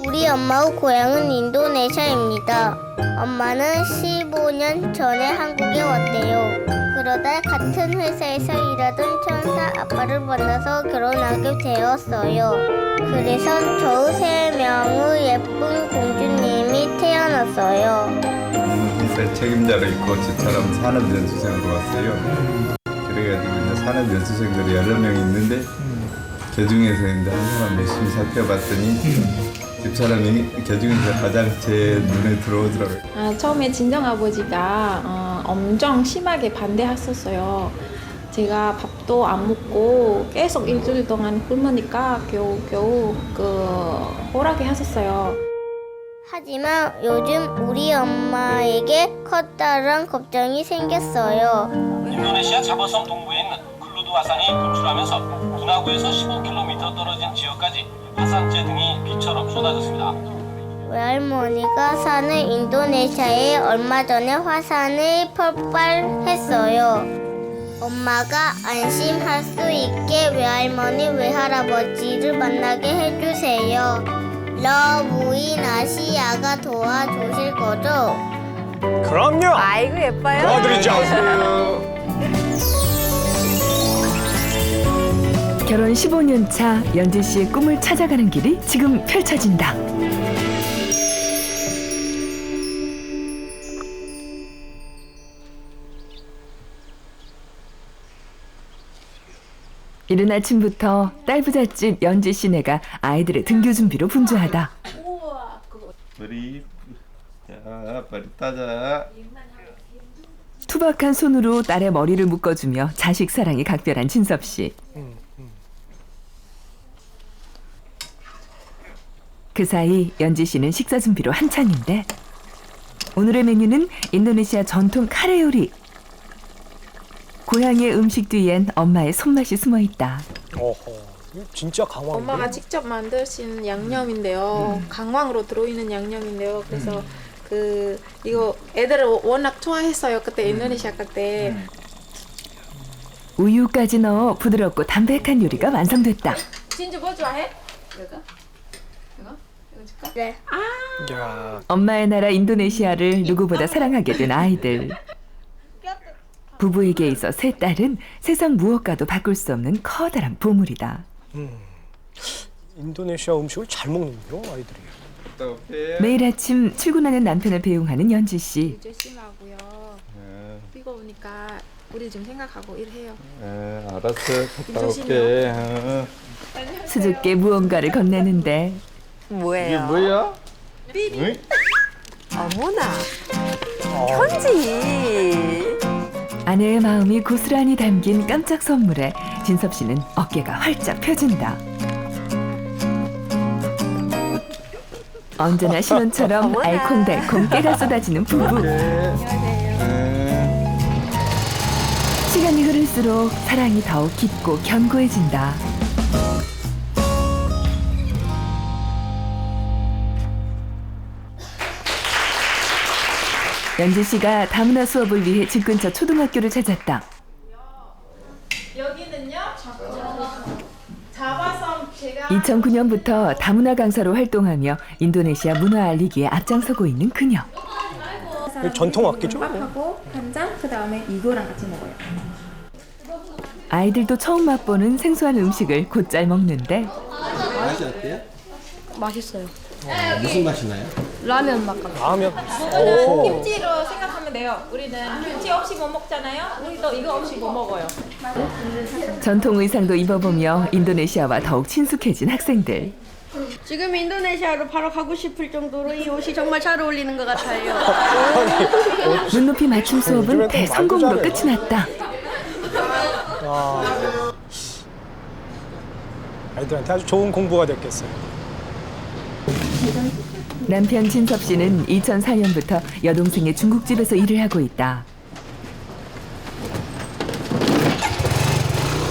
우리 엄마의 고향은 인도네시아입니다. 엄마는 15년 전에 한국에 왔대요. 그러다 같은 회사에서 일하던 천사 아빠를 만나서 결혼하게 되었어요. 그래서 저 3명의 예쁜 공주님이 태어났어요. 새 책임자로 있고 저처럼 산업연수생으로 왔어요. 그래가지고 이제 산업연수생들이 여러 명 있는데 그 중에서 이제 한 사람 열심히 살펴봤더니 집사람이 그 중에서 가장 제 눈에 들어오더라고요. 처음에 친정아버지가 엄청 심하게 반대했었어요. 제가 밥도 안 먹고 계속 일주일 동안 굶으니까 겨우 허락을 하셨어요. 하지만 요즘 우리 엄마에게 커다란 걱정이 생겼어요. 인도네시아 자바섬 동부에 있는 클루드 화산이 분출하면서 분화구에서 15km 떨어진 지역까지 화산재 등이 비처럼 쏟아졌습니다. 외할머니가 사는 인도네시아에 얼마 전에 화산이 폭발했어요. 엄마가 안심할 수 있게 외할머니, 외할아버지를 만나게 해주세요. 부인 아시아가 도와주실 거죠? 그럼요. 아이고 예뻐요. 도와드리죠. 결혼 15년 차 연지 씨의 꿈을 찾아가는 길이 지금 펼쳐진다. 이른 아침부터 딸 부잣집 연지 씨네가 아이들의 등교 준비로 분주하다. 머리, 자, 머리 따자. 투박한 손으로 딸의 머리를 묶어주며 자식 사랑이 각별한 진섭 씨. 그 사이 연지 씨는 식사 준비로 한창인데 오늘의 메뉴는 인도네시아 전통 카레 요리. 고향의 음식 뒤엔 엄마의 손맛이 숨어 있다. 어허, 이거 진짜 강황. 엄마가 직접 만드신 양념인데요. 강황으로 들어있는 양념인데요. 그래서 이거 애들을 워낙 좋아했어요. 그때 인도네시아 갈 때. 우유까지 넣어 부드럽고 담백한 요리가 완성됐다. 진주 뭐 좋아해? 이거 줄까? 네. 야, 엄마의 나라 인도네시아를 누구보다 사랑하게 된 아이들. 부부에게 있어 세 딸은 세상 무엇과도 바꿀 수 없는 커다란 보물이다. 인도네시아 음식을 잘 먹는데요, 아이들이. 매일 아침 출근하는 남편을 배웅하는 연지 씨. 조심하고요. 비가 오니까 우리 좀 생각하고 일해요. 알았어, 갔다 올게. 수줍게 무언가를 건네는데 뭐예요? 이게 뭐야? 응? 어머나. 편지. 아내의 마음이 고스란히 담긴 깜짝 선물에 진섭 씨는 어깨가 활짝 펴진다. 언제나 신혼처럼 어머나. 알콩달콩 깨가 쏟아지는 부부. 시간이 흐를수록 사랑이 더욱 깊고 견고해진다. 연지 씨가 다문화 수업을 위해 집 근처 초등학교를 찾았다. 여기는요? 자바섬 제가 2009년부터 다문화 강사로 활동하며 인도네시아 문화 알리기에 앞장서고 있는 그녀. 이거 전통 악기죠? 밥하고 간장 그다음에 이거랑 같이 먹어요. 아이들도 처음 맛보는 생소한 음식을 곧잘 먹는데 맛이 어때요? 맛있어요. 무슨 맛이 나요? 라면 맛 같아요. 라면. 저는 오호. 김치로 생각하면 돼요. 우리는 김치 없이 못 먹잖아요. 우리도 이거 없이 못 먹어요. 전통 의상도 입어보며 인도네시아와 더욱 친숙해진 학생들. 지금 인도네시아로 바로 가고 싶을 정도로 이 옷이 정말 잘 어울리는 것 같아요. 눈높이 맞춤 수업은 대성공으로 끝이 났다. 아, 아이들한테 아주 좋은 공부가 됐겠어요. 남편 진섭 씨는 2004년부터 여동생의 중국집에서 일을 하고 있다.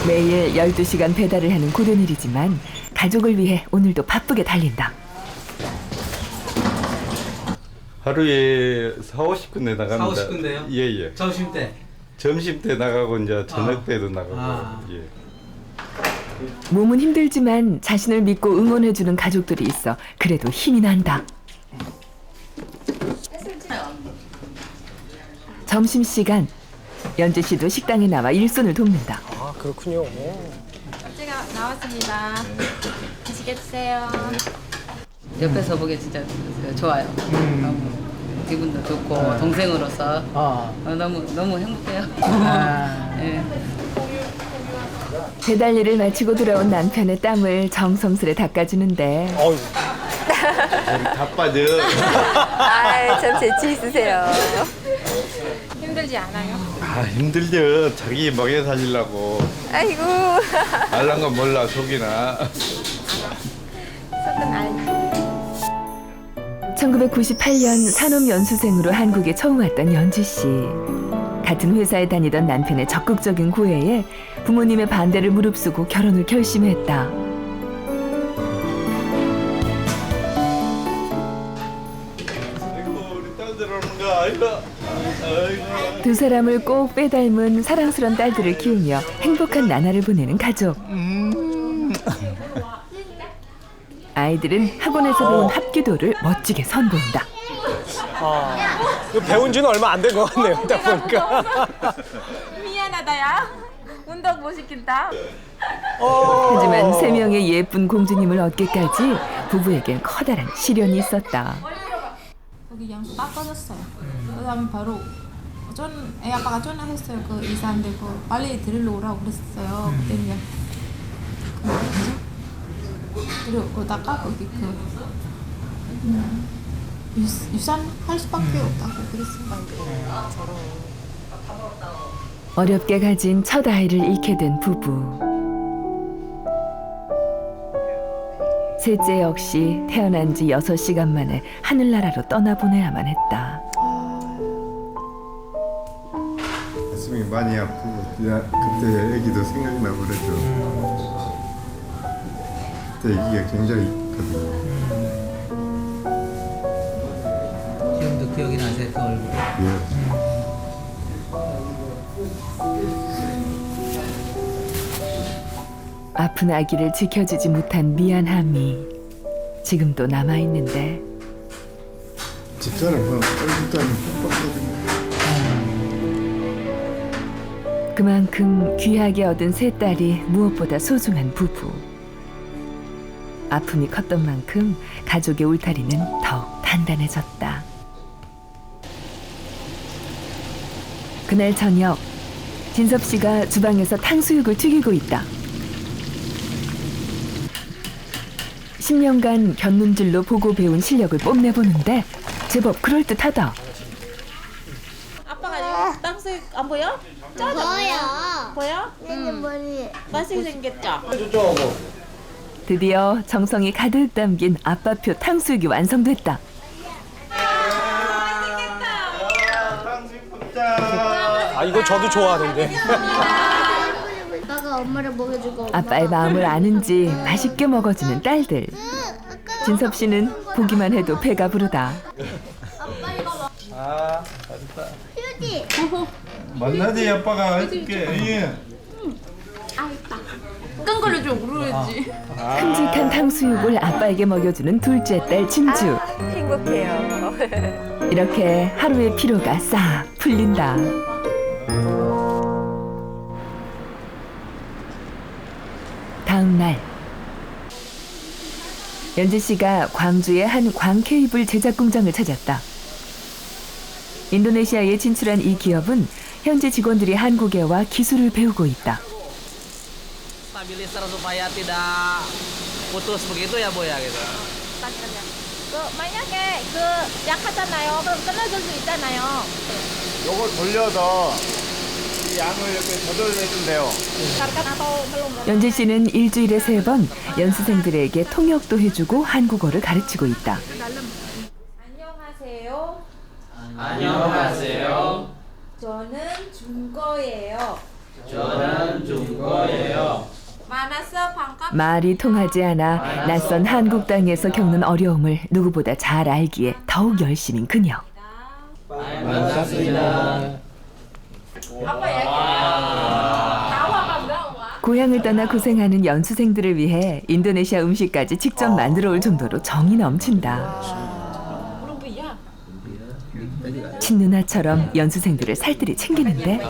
매일 12시간 배달을 하는 고된 일이지만 가족을 위해 오늘도 바쁘게 달린다. 하루에 40-50군데 나갑니다. 40-50군데요? 예. 점심 때. 점심 때 나가고 이제 저녁 때도 나가고. 아. 예. 몸은 힘들지만 자신을 믿고 응원해주는 가족들이 있어 그래도 힘이 난다. 점심시간 연재 씨도 식당에 나와 일손을 돕는다. 아 그렇군요. 제가 나왔습니다. 맛있게 드세요. 옆에서 보기 진짜 좋아요. 너무 기분도 좋고 동생으로서 너무 행복해요. 네. 배달 일을 마치고 돌아온 남편의 땀을 정성스레 닦아주는데 어휴. 다 빠져. 아, 참 재치 있으세요. 힘들지 않아요? 아 힘들죠. 자기 먹여 살리려고. 아이고. 알란 건 몰라 속이나. 1998년 산업연수생으로 한국에 처음 왔던 연지 씨. 같은 회사에 다니던 남편의 적극적인 구애에 부모님의 반대를 무릅쓰고 결혼을 결심했다. 우리 딸들 오는 거 아이가. 두 사람을 꼭 빼닮은 사랑스런 딸들을 키우며 행복한 나날을 보내는 가족. 아이들은 학원에서 배운 합기도를 멋지게 선보인다. 아 이거 배운 지는 얼마 안 된 것 같네요. 딱 보니까. 미안하다 야. 운동 못 시킨다. 하지만 세 명의 예쁜 공주님을 얻기까지 부부에겐 커다란 시련이 있었다. 여기 양수 딱 꺼졌어요. 그다음에 바로 애 아빠가 전화했어요. 그 이사한테 그 빨리 데리러 오라고 그랬어요. 그때는 그 뭐죠? 그러다가 거기 유산 할 수밖에 없다고 그랬어요. 어렵게 가진 첫 아이를 잃게 된 부부. 셋째 역시 태어난 지 6시간 만에 하늘나라로 떠나보내야만 했다. 가슴이 많이 아프고 그때 애기도 생각나고 그랬죠. 그때 애기가 굉장히 있거든요. 지금도 기억이 나세요, 그 얼굴? 예. 아픈 아기를 지켜주지 못한 미안함이 지금도 남아있는데 집사람 일단 빡빡거든요. 그만큼 귀하게 얻은 세 딸이 무엇보다 소중한 부부. 아픔이 컸던 만큼 가족의 울타리는 더욱 단단해졌다. 그날 저녁 진섭 씨가 주방에서 탕수육을 튀기고 있다. 10년간 견눈질로 보고 배운 실력을 뽐내보는데 제법 그럴듯하다. 아빠가 땅수육 안 보여? 뭐야? 보여? 내 머리. 맛있게 생겼죠? 드디어 정성이 가득 담긴 아빠표 탕수육이 완성됐다. 아 이거 저도 좋아하는데. 아빠가 엄마를 먹여주고. 아빠의 마음을 아는지 맛있게 먹어주는 딸들. 진섭 씨는 보기만 해도 배가 부르다. 아 맛있다. 휴지. 만나지 아빠가 해줄게. 예. 끈 걸로 좀 물어야지. 큼직한 탕수육을 아빠에게 먹여주는 둘째 딸 진주. 행복해요. 이렇게 하루의 피로가 싹 풀린다. 다음 날 연지 씨가 광주의 한 광 케이블 제작 공장을 찾았다. 인도네시아에 진출한 이 기업은 현지 직원들이 한국에 와 기술을 배우고 있다. Stabilizer supaya tidak putus begitu ya, Bu ya gitu. 만약에 약하잖아요. 그럼 끊어질 수 있잖아요. 요거 돌려서 이 양을 이렇게 조절해주면 돼요. 연지 씨는 일주일에 3번 연수생들에게 통역도 해주고 한국어를 가르치고 있다. 안녕하세요. 안녕하세요. 저는 준거예요. 저는 중고예요. 만나서 반갑. 말이 통하지 않아 낯선 한국 땅에서 겪는 어려움을 누구보다 잘 알기에 더욱 열심인 그녀. 반갑습니다. 아빠 얘기해. 나와 반가워. 고향을 떠나 고생하는 연수생들을 위해 인도네시아 음식까지 직접 만들어 올 정도로 정이 넘친다. 친누나처럼 연수생들을 살뜰히 챙기는데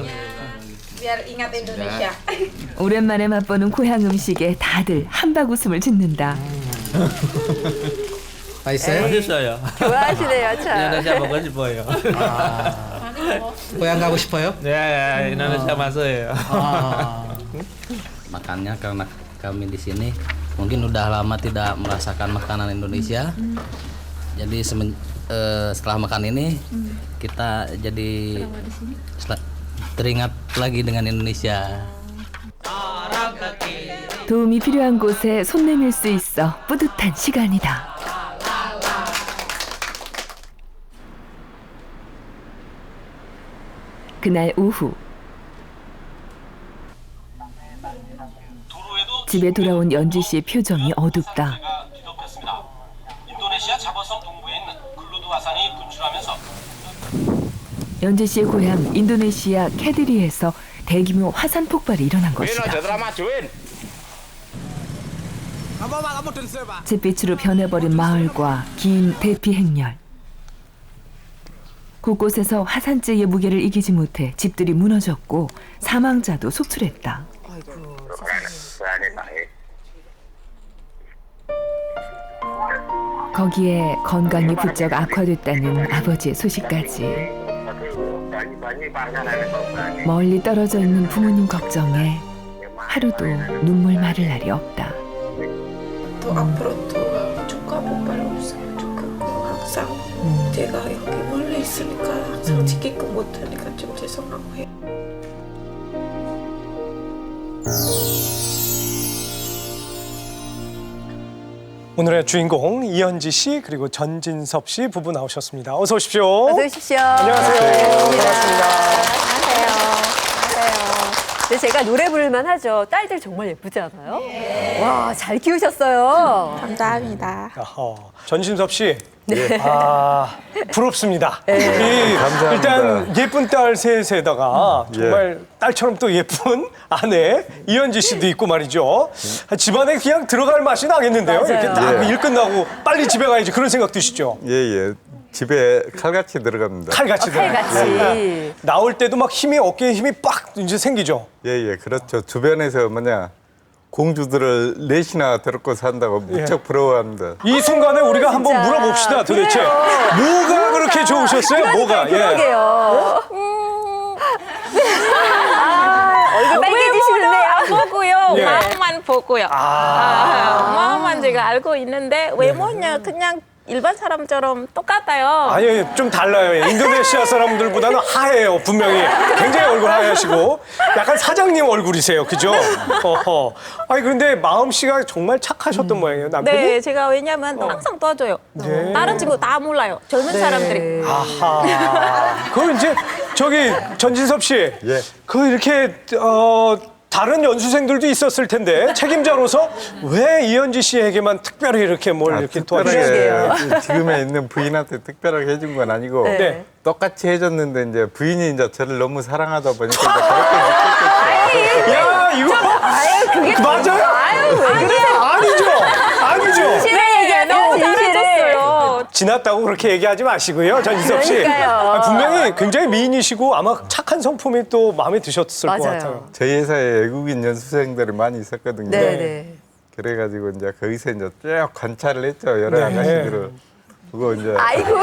오랜만에 맛보는 고향 음식에 다들 한박 웃음을 짓는다. 맛있어요? 맛있어요. 좋아하시네요, 참. Indonesia 먹고 싶어요. 고향 가고 싶어요? Ya, Indonesia masuk. Makannya karena kami di sini mungkin udah lama tidak merasakan makanan Indonesia. Jadi setelah makan ini kita jadi teringat lagi dengan Indonesia. 도움이 필요한 곳에 손 내밀 수 있어 뿌듯한 시간이다. 그날 오후 집에 돌아온 연지 씨의 표정이 어둡다. 인도네시아 자버섬 동부에 있는 클루드 화산이 분출하면서 연지 씨의 고향 인도네시아 캐드리에서 대규모 화산 폭발이 일어난 것이다. 잿빛으로 변해버린 마을과 긴 대피 행렬. 곳곳에서 화산재의 무게를 이기지 못해 집들이 무너졌고 사망자도 속출했다. 거기에 건강이 부쩍 악화됐다는 아버지의 소식까지. 멀리 떨어져 있는 부모님 걱정에 하루도 눈물 마를 날이 없다. 또 앞으로도 조카 폭발 없으면 좋겠고 항상 제가 여기 멀리 있으니까 항상 지키고 못하니까 좀 죄송하고 해요. 오늘의 주인공 이현지 씨 그리고 전진섭 씨 부부 나오셨습니다. 어서 오십시오. 어서 오십시오. 안녕하세요. 반갑습니다. 안녕하세요. 근데 제가 노래 부를만 하죠. 딸들 정말 예쁘지 않아요? 와, 잘 키우셨어요. 감사합니다. 전진섭 씨. 네. 부럽습니다. 감사합니다. 일단 예쁜 딸 셋에다가 정말 딸처럼 또 예쁜 아내 이현지 씨도 있고 말이죠. 집안에 그냥 들어갈 맛이 나겠는데요. 맞아요. 이렇게 딱 일 끝나고 빨리 집에 가야지 그런 생각 드시죠? 예. 집에 칼같이 들어갑니다. 칼같이 들어가요. 칼같이. 나올 때도 막 힘이 어깨에 힘이 빡 이제 생기죠. 예, 그렇죠. 주변에서 공주들을 넷이나 데리고 산다고 무척 부러워합니다. 이 순간에 우리가 한번 진짜. 물어봅시다. 도대체 그래요. 뭐가 그렇게 좋으셨어요? 뭐가? 그러게요. 얼굴 빨개지시는데요. 안 보고요. 예. 마음만 보고요. 마음만 제가 알고 있는데 외모는 그냥 일반 사람처럼 똑같아요. 아니, 좀 달라요. 인도네시아 사람들보다는 하얘요, 분명히. 굉장히 얼굴 하얘시고. 약간 사장님 얼굴이세요, 그죠? 아니, 근데 마음씨가 정말 착하셨던 모양이에요, 남편이? 네, 제가 왜냐면 항상 도와줘요. 네. 다른 친구 다 몰라요. 젊은 사람들이. 아하. 그럼 이제, 전진섭 씨. 예. 이렇게, 다른 연수생들도 있었을 텐데 책임자로서 왜 이현지 씨에게만 특별히 이렇게 이렇게 도와주세요? 특별하게 지금에 있는 부인한테 특별하게 해준 건 아니고 네. 똑같이 해줬는데 이제 부인이 이제 저를 너무 사랑하다 보니까 이제 그렇게 느꼈겠죠. 야, 이거 그게 맞아요? 왜 그러세요? 아니죠. 진실을 얘기하면 잘해줬어요. 지났다고 그렇게 얘기하지 마시고요, 전지섭 씨. 그러니까요. 분명히 굉장히 미인이시고 아마 착한 성품이 또 마음에 드셨을 것 같아요. 저희 회사에 외국인 연수생들이 많이 있었거든요. 네. 그래가지고 이제 거기서 이제 쭉 관찰을 했죠, 여러 아가씨들을. 그거 이제 아이고.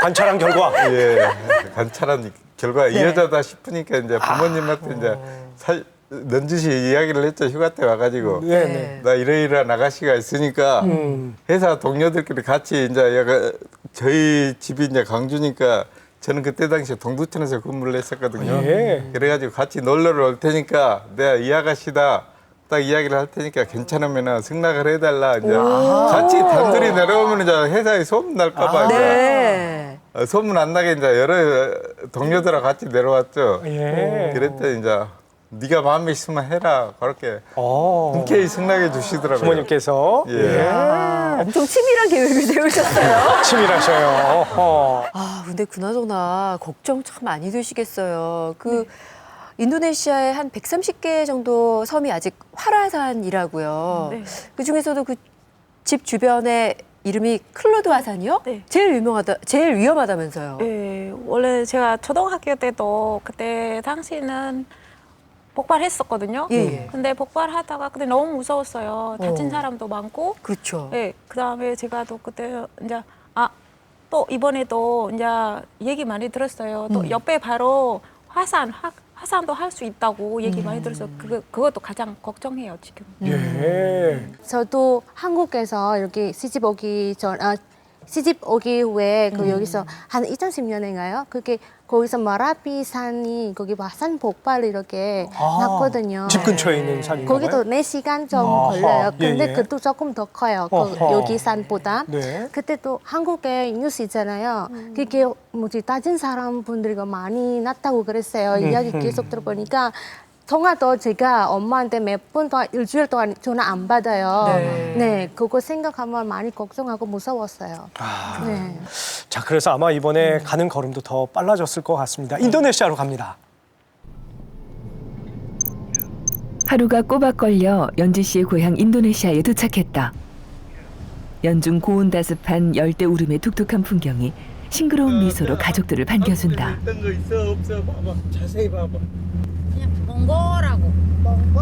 관찰한 결과. 예, 관찰한 결과 이 여자다 싶으니까 이제 부모님한테 이제 넌지시 이야기를 했죠. 휴가 때 와가지고 네. 나 이러이러한 아가씨가 있으니까 회사 동료들끼리 같이 이제 저희 집이 이제 광주니까 저는 그때 당시에 동두천에서 근무를 했었거든요. 그래가지고 같이 놀러를 올 테니까 내가 이 아가씨다 딱 이야기를 할 테니까 괜찮으면 승낙을 해달라. 이제 같이 단둘이 내려오면 이제 회사에 소문 날까봐 네. 소문 안 나게 이제 여러 동료들하고 같이 내려왔죠. 그랬더니 이제 네가 마음에 있으면 해라 그렇게 흔쾌히 승낙해 주시더라고요. 부모님께서. 엄청 치밀한 계획을 세우셨어요. 치밀하셔요. 근데 그나저나 걱정 참 많이 되시겠어요. 인도네시아에 한 130개 정도 섬이 아직 활화산이라고요. 네. 그 중에서도 그 집 주변에 이름이 클로드 화산이요? 네. 제일 위험하다면서요. 네, 원래 제가 초등학교 때도 그때 당시는 폭발했었거든요. 예. 근데 폭발하다가 근데 너무 무서웠어요. 다친 사람도 많고. 그렇죠. 네, 그다음에 제가 또 그때 이제 또 이번에도 이제 얘기 많이 들었어요. 또 옆에 바로 화산도 할 수 있다고 얘기 많이 들어서 그것도 가장 걱정해요 지금. 예. 저도 한국에서 이렇게 시집 오기 후에 그 여기서 한 2010년인가요? 그게 거기서 마라비 산이 거기 화산 폭발 이렇게 났거든요. 집 근처에 있는 산인가요? 거기도 4시간 좀 아하, 걸려요. 근데 예, 예. 그것도 조금 더 커요. 그 어허. 여기 산보다. 네. 그때 또 한국에 뉴스 있잖아요. 그게 뭐지 다친 사람 분들이 많이 났다고 그랬어요. 이야기 계속 들어보니까 통화도 제가 엄마한테 몇 번 동안 일주일 동안 전화 안 받아요. 네, 그거 생각하면 많이 걱정하고 무서웠어요. 네. 자, 그래서 아마 이번에 가는 걸음도 더 빨라졌을 것 같습니다. 인도네시아로 갑니다. 하루가 꼬박 걸려 연지 씨의 고향 인도네시아에 도착했다. 연중 고온다습한 열대 우림의 독특한 풍경이 싱그러운 미소로 가족들을 반겨준다. 어떤 거 있어 없어 봐봐. 자세히 봐봐. 그냥 몽고라고. 멍고?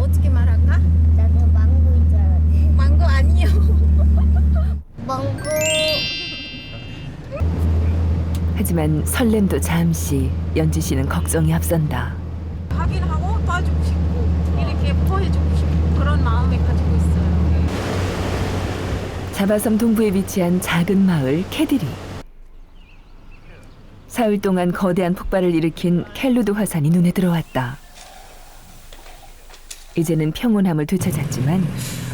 어떻게 말할까? 나는 망고인 줄 알았네. 망고 아니요. 멍고. 하지만 설렘도 잠시 연지 씨는 걱정이 앞선다. 확인하고 도와주고 싶고 이렇게 보여주고 싶고 그런 마음을 가지고 있어요. 자바섬 동부에 위치한 작은 마을 캐디리. 사흘 동안 거대한 폭발을 일으킨 켈루드 화산이 눈에 들어왔다. 이제는 평온함을 되찾았지만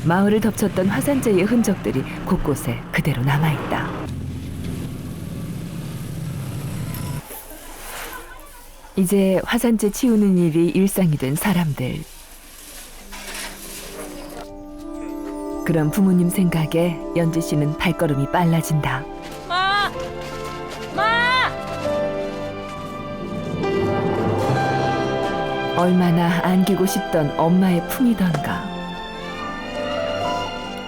마을을 덮쳤던 화산재의 흔적들이 곳곳에 그대로 남아있다. 이제 화산재 치우는 일이 일상이 된 사람들. 그런 부모님 생각에 연지 씨는 발걸음이 빨라진다. 마! 얼마나 안기고 싶던 엄마의 품이던가.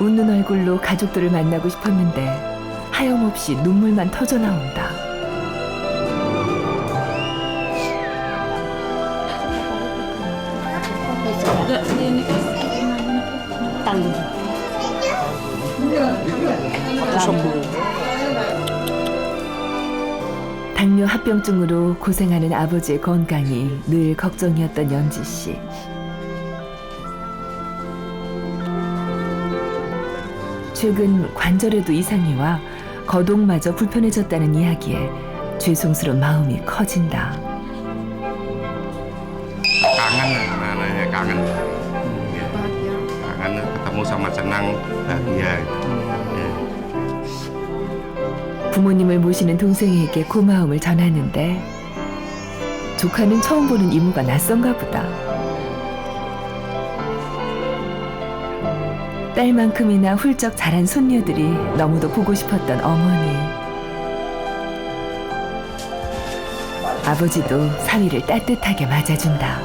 웃는 얼굴로 가족들을 만나고 싶었는데 하염없이 눈물만 터져 나온다. 당뇨 합병증으로 고생하는 아버지의 건강이 늘 걱정이었던 연지 씨. 최근 관절에도 이상이 와 거동마저 불편해졌다는 이야기에 죄송스러운 마음이 커진다. kangen ketemu sama senang bahagia. 부모님을 모시는 동생에게 고마움을 전하는데 조카는 처음 보는 이모가 낯선가 보다. 딸만큼이나 훌쩍 자란 손녀들이 너무도 보고 싶었던 어머니. 아버지도 사위를 따뜻하게 맞아준다.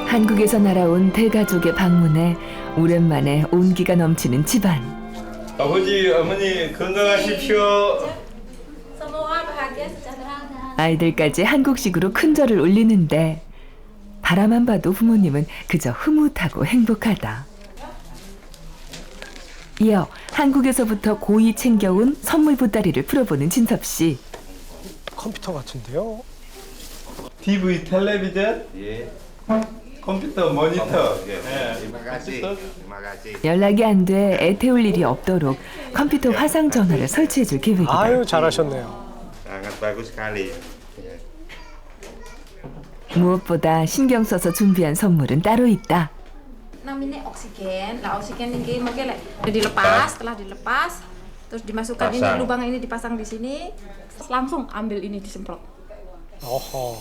한국에서 날아온 대가족의 방문에 오랜만에 온기가 넘치는 집안. 아버지, 어머니 건강하십시오. 아이들까지 한국식으로 큰절을 올리는데 바라만 봐도 부모님은 그저 흐뭇하고 행복하다. 이어 한국에서부터 고이 챙겨온 선물 보따리를 풀어보는 진섭 씨. 컴퓨터 같은데요? TV 텔레비전? 예. 컴퓨터 모니터. Terima kasih. 연락이 안 돼 애태울 일이 없도록 컴퓨터 화상 전화를 설치해줄 계획이다. 아유, 잘하셨네요. Sangat bagus sekali. 무엇보다 신경 써서 준비한 선물은 따로 있다. Namanya oksigen. Nah, oksigen ini mungkin dilepas, setelah dilepas terus dimasukkan ini lubang ini dipasang di sini, langsung ambil ini disemprot. 어허.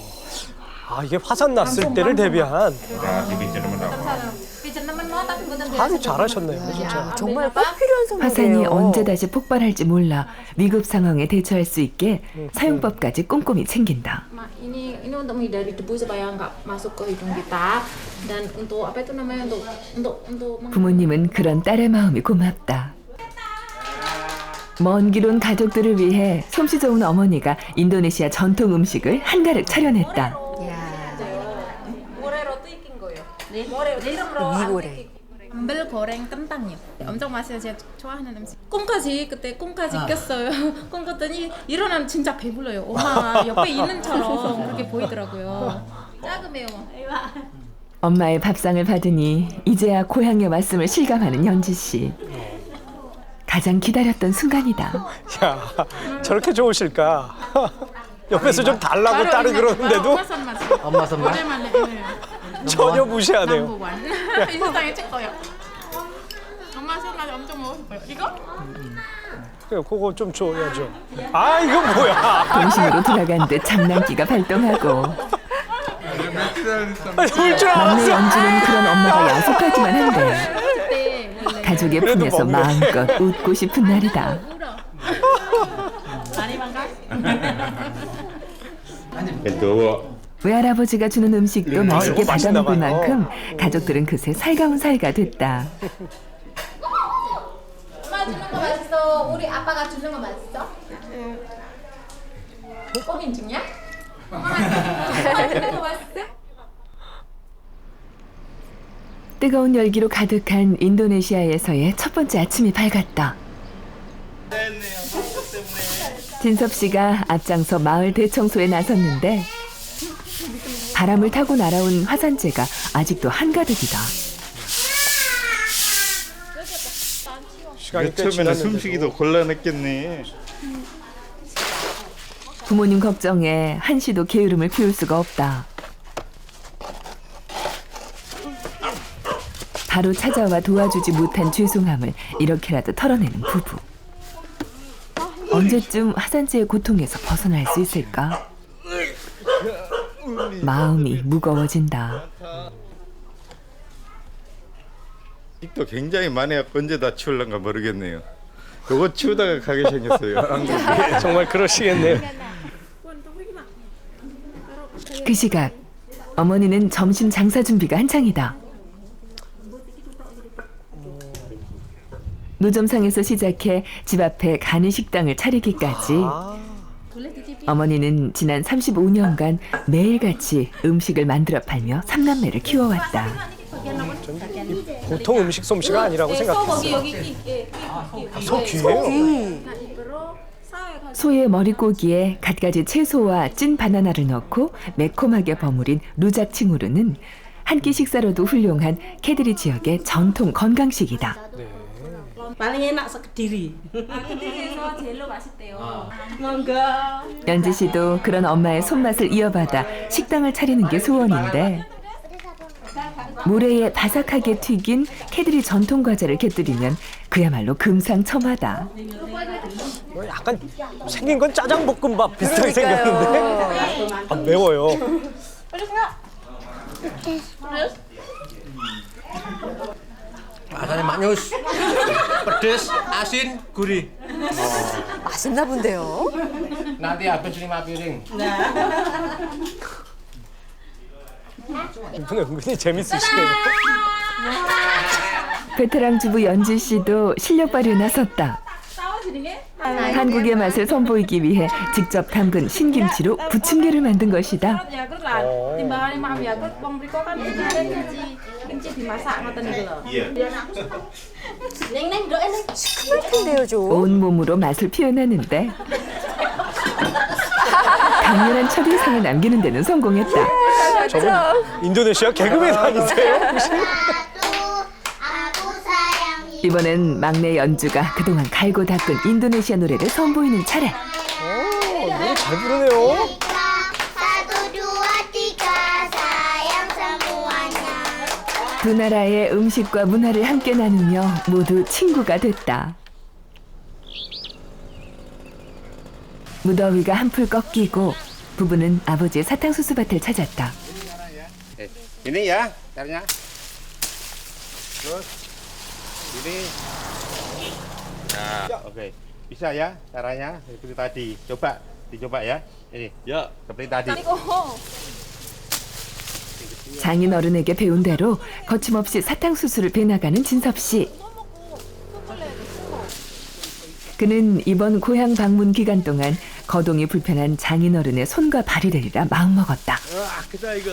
아, 이게 화산 났을 때를 대비한. Udah dibikin teman-teman. Pijen temen mau tapi 아주 잘하셨네요, 진짜. 정말 꼭 필요한 선물이에요. 화산이 언제 다시 폭발할지 몰라 위급 상황에 대처할 수 있게 사용법까지 꼼꼼히 챙긴다. Mak, ini untuk menghindari debu supaya nggak masuk ke hidung kita dan untuk apa itu namanya untuk 부모님은 그런 딸의 마음이 고맙다. 먼 길 온 가족들을 위해 솜씨 좋은 어머니가 인도네시아 전통 음식을 한가득 차려냈다. 모래 roti ikin 거예요. 모래 이름으로 미고래. 감별 고랭 깐탕이요. 엄청 맛있어요. 제가 좋아하는 음식. 꿈까지 그때 꿈까지 꼈어요. 꿈 꿨더니 일어나면 진짜 배불러요. 엄마 옆에 있는 처럼 그렇게 보이더라고요. 작으매요. 엄마의 밥상을 받으니 이제야 고향에 왔음을 실감하는 연지 씨. 가장 기다렸던 순간이다. 야, 저렇게 좋으실까? 옆에서 좀 달라고 딸이 그러는데도 엄마 선물. 오랜만에 전혀 무시하네요. 넘버원. 이 세상에 최고요. 엄마 손맛 엄청 먹고 싶어요. 이거? 그래, 그거 좀 줘야죠. 아, 이거 뭐야? 동심으로 돌아간 듯 장난기가 발동하고 울줄 막내 알았어. 연주는 그런 엄마가 야속하기만 한데 가족의 그래도 품에서 먹네. 마음껏 웃고 싶은 날이다. 많이 반가? Itu 외할아버지가 주는 음식도 맛있게 이거 맛있나 받아먹을 봐요. 만큼 가족들은 그새 살가운 사이가 됐다. 엄마 주는 거 맛있어? 우리 아빠가 주는 거 맛있어? 꼭 인증이야? 엄마 주는 거 맛있어? 뜨거운 열기로 가득한 인도네시아에서의 첫 번째 아침이 밝았다. 진섭 씨가 앞장서 마을 대청소에 나섰는데 바람을 타고 날아온 화산재가 아직도 한가득이다. 시간이 꽤 처음에는 지났는데도. 숨쉬기도 곤란했겠네. 부모님 걱정에 한시도 게으름을 피울 수가 없다. 바로 찾아와 도와주지 못한 죄송함을 이렇게라도 털어내는 부부. 언제쯤 화산재의 고통에서 벗어날 수 있을까? 마음이 무거워진다. 또 굉장히 많이 갖고 언제 다 치울란가 모르겠네요. 요거 치우다가 가게 생겼어요. 한국에. 정말 그러시겠네요. 그 시각 어머니는 점심 장사 준비가 한창이다. 노점상에서 시작해 집 앞에 간이 식당을 차리기까지 어머니는 지난 35년간 매일같이 음식을 만들어 팔며 3남매를 키워왔다. 보통 음식 솜씨가 아니라고 생각했어요. 소 귀예요? 소의 머리고기에 갖가지 채소와 찐 바나나를 넣고 매콤하게 버무린 루작칭우르는 한 끼 식사로도 훌륭한 캐드리 지역의 전통 건강식이다. paling enak sekediri. kediri에서 제일로 맛있대요. 연지 씨도 그런 엄마의 손맛을 이어받아 식당을 차리는 게 소원인데 모래에 바삭하게 튀긴 캐드리 전통 과자를 곁들이면 그야말로 금상첨화다. 약간 생긴 건 짜장볶음밥 비슷하게 생겼는데 아, 매워요. Rasanya maknyus, pedes, asin, gurih. 맛있나 본데요. Nanti habis 5 piring. 이분 은근히 재밌으시네요. 베테랑 주부 연지 씨도 실력 발휘에 나섰다. 한국의 맛을 선보이기 위해 직접 담근 신김치로 부침개를 만든 것이다. Yakult lah, timbangannya maaf Yakult, Bang Riko kan kimchi dimasak ngoten niku lho. Neng neng doain neng. 시큼할 텐데요, 좀. 온몸으로 맛을 표현하는데 강렬한 첫인상을 남기는 데는 성공했다. 저분 인도네시아 개그맨 아니세요? 혹시? 이번엔 막내 연주가 그동안 갈고 닦은 인도네시아 노래를 선보이는 차례. 노래 잘 부르네요. 두 나라의 음식과 문화를 함께 나누며 모두 친구가 됐다. 무더위가 한풀 꺾이고 부부는 아버지의 사탕수수밭을 찾았다. ini ya caranya. Terus Sini. Nah, oke. Bisa ya caranya seperti tadi. Coba, dicoba ya. Ini. Ya, seperti tadi. 장인 어른에게 배운 대로 거침없이 사탕수수를 배나가는 진섭 씨. 그는 이번 고향 방문 기간 동안 거동이 불편한 장인 어른의 손과 발이 되리라 마음먹었다. 크다 이거.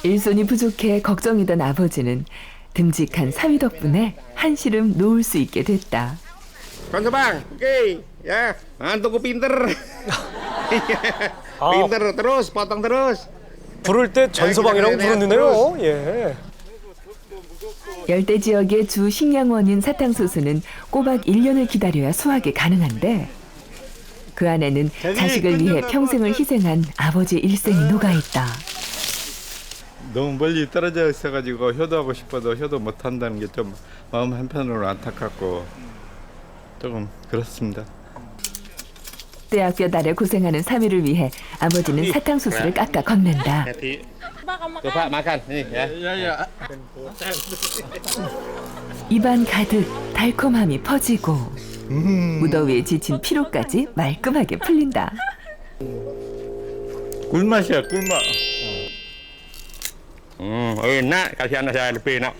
일손이 부족해 걱정이던 아버지는 듬직한 사위 덕분에 한시름 놓을 수 있게 됐다. Bang, oke, ya. Tunggu pinter. Pinter terus, potong terus. 부를 때 전서방이라고 부르는데요. 예. 열대 지역의 주 식량원인 사탕수수는 꼬박 1년을 기다려야 수확이 가능한데 그 안에는 자식을 위해 평생을 희생한 아버지의 일생이 녹아있다. 너무 멀리 떨어져 있어가지고 효도하고 싶어도 효도 못한다는 게 좀 마음 한편으로 안타깝고 조금 그렇습니다. 떼약볕 아래 고생하는 사위를 위해 아버지는 사탕수수를 깎아 건넨다. Coba makan nih ya. 입안 가득 달콤함이 퍼지고 무더위에 지친 피로까지 말끔하게 풀린다. 꿀맛이야, 꿀맛. Enak, kasih anak saya lebih enak.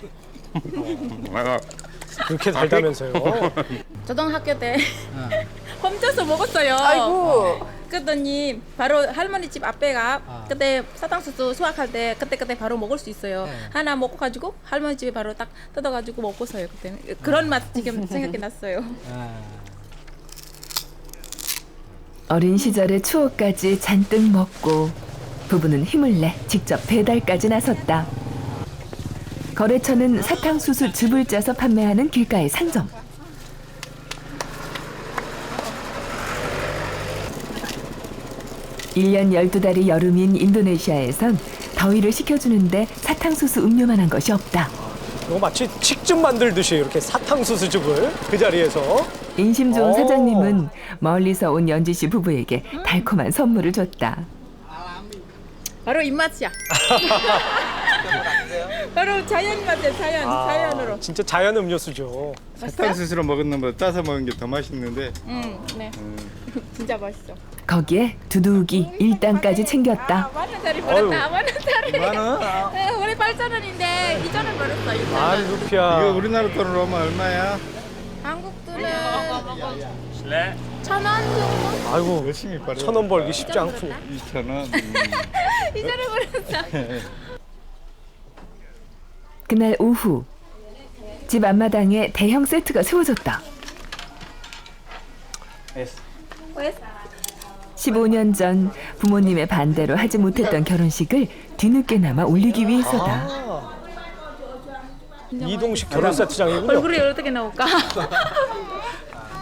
그렇게 달다면서요. 초등학교 때 훔쳐서 먹었어요. 아이고. 그랬더니 바로 할머니 집 앞에가 그때 사탕수수 수확할 때 그때 바로 먹을 수 있어요. 하나 먹고 가지고 할머니 집에 바로 딱 뜯어가지고 먹고서요. 그때는 그런 맛 지금 생각이 났어요. 어린 시절의 추억까지 잔뜩 먹고 부부는 힘을 내 직접 배달까지 나섰다. 거래처는 사탕수수 즙을 짜서 판매하는 길가의 상점. 일 년 12달이 여름인 인도네시아에선 더위를 식혀주는데 사탕수수 음료만 한 것이 없다. 이거 마치 칡즙 만들듯이 이렇게 사탕수수즙을 그 자리에서. 인심 좋은 사장님은 멀리서 온 연지 씨 부부에게 달콤한 선물을 줬다. 바로 입맛이야. 바로 자연 맛이야, 자연으로. 진짜 자연 음료수죠. 사탕수수로 먹는 것보다 짜서 먹는 게 더 맛있는데. 네. 진짜 맛있어. 거기에 두둑이 1단까지 챙겼다. 10,000원짜리 버렸다. 10,000원짜리. 10,000원? 네, 원래 8,000원인데 2,000원 벌었어. 2,000원. 아, 루피야. 이거 우리나라 돈으로 하면 얼마야? 한국 돈은 1,000원 정도? 아이고, 열심히 벌어. 1,000원 벌기 쉽지 않고. 2,000원. 2,000원 벌었어. 그날 오후 집 앞마당에 대형 세트가 세워졌다. 15년 전 부모님의 반대로 하지 못했던 결혼식을 뒤늦게나마 올리기 위해서다. 이동식 결혼 세트장이군요. 얼굴이 어떻게 나올까?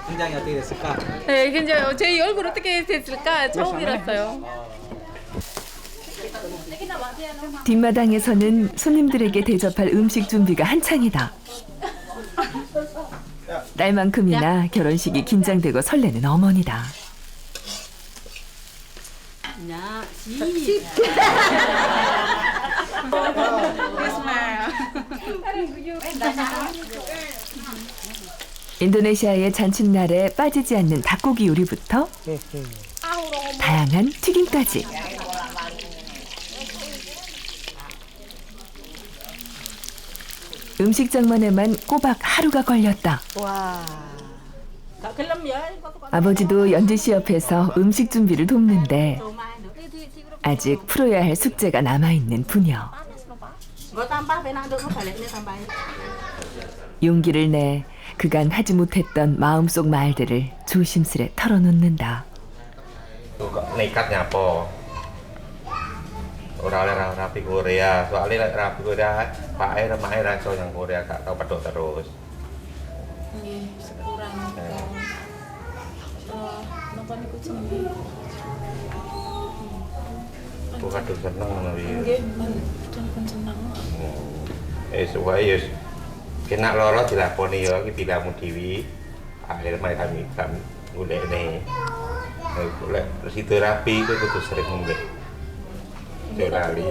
현장이 어떻게 됐을까? 네, 근데 제 얼굴 어떻게 됐을까? 처음이랐어요. 뒷마당에서는 손님들에게 대접할 음식 준비가 한창이다. 딸만큼이나 결혼식이 긴장되고 설레는 어머니다. Dạ, chị. 인도네시아의 잔칫날에 빠지지 않는 닭고기 요리부터 다양한 튀김까지. 음식장만에만 꼬박 하루가 걸렸다. 와. 아버지도 연지 씨 옆에서 음식 준비를 돕는데 아직 풀어야 할 숙제가 남아있는 부녀. 용기를 내 그간 하지 못했던 마음속 말들을 조심스레 털어놓는다. Nekatnya apa? Orang rapi Korea, soalnya rapi Korea, Pak Air sama Air Raso yang Korea gak tau pedot terus. Nggih, kurang nonton iku jenenge. Aku kadung seneng ngono iki. Nggih, pun seneng. Suwae kena loro dilakoni ya iki pilamu dhewe. Akhir mai kami golekne. Golek situ rapi itu kudu sering ngombe. Jolali.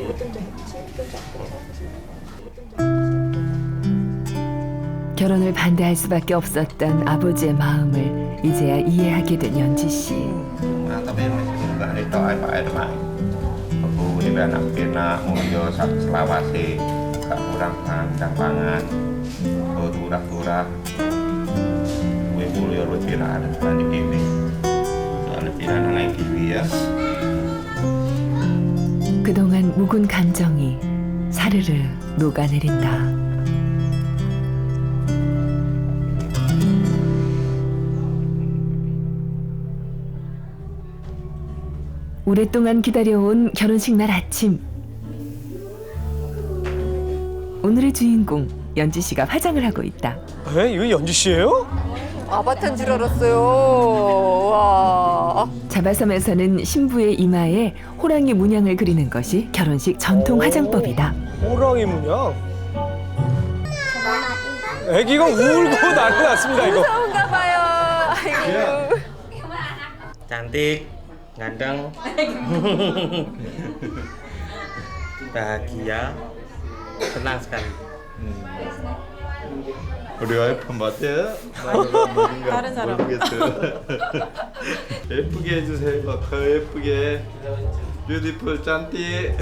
결혼을 반대할 수밖에 없었던 아버지의 마음을 이제야 이해하게 된 연지 씨. Tapi nggak ada tahu apa air main. Aku ini anak pena mulio selawase, tak kurang pangan, turah-turah. Kue mulio lebih ada banyak ini. Soalnya pina naik TV ya. 그동안 묵은 감정이 사르르 녹아내린다. 오랫동안 기다려온 결혼식 날 아침. 오늘의 주인공 연지 씨가 화장을 하고 있다. 에? 이거 연지 씨예요? 아바타인 줄 알았어요. 와. 자바섬에서는 신부의 이마에 호랑이 문양을 그리는 것이 결혼식 전통 화장법이다. 호랑이 문양. 애기가 울고 난리 났습니다 이거. 무서운가 봐요. 아이고. Cantik, ganteng, bahagia, senang sekali. 우리 와이프 맞아요? 다른 사람. 모르겠어요. 예쁘게 해주세요. 더 예쁘게. 뷰티풀 짠띠.